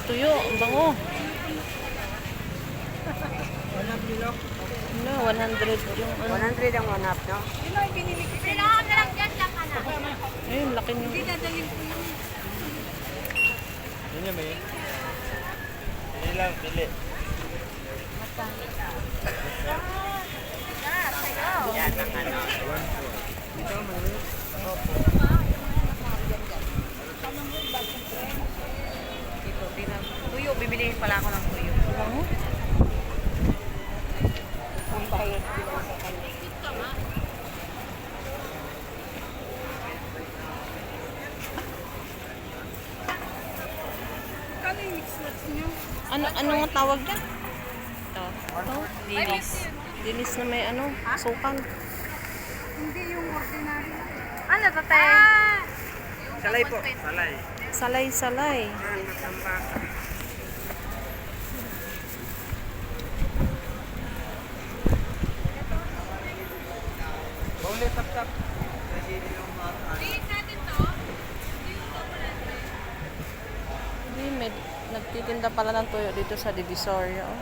tuyo. Ang bango. No, 100 yung ano. 100 ang one half, no? Ayun, laki niyo. Yun yung may. Pili lang, pili. Yan ang ano. Ito, tuyo. Bibiliin pala ako ng tuyo. Ang bango. Ang bayad bilang sa kanya. Ano nga tawag niya? Ito. Dinis. Dinis na may ano, sukan. Hindi yung ordinary. Ano to, te? Salay po. Salay. Salay-salay. Matambaka. Bawli, tap-tap. Hindi, may nagtitinda pala ng tuyo dito sa Divisoria. Oh.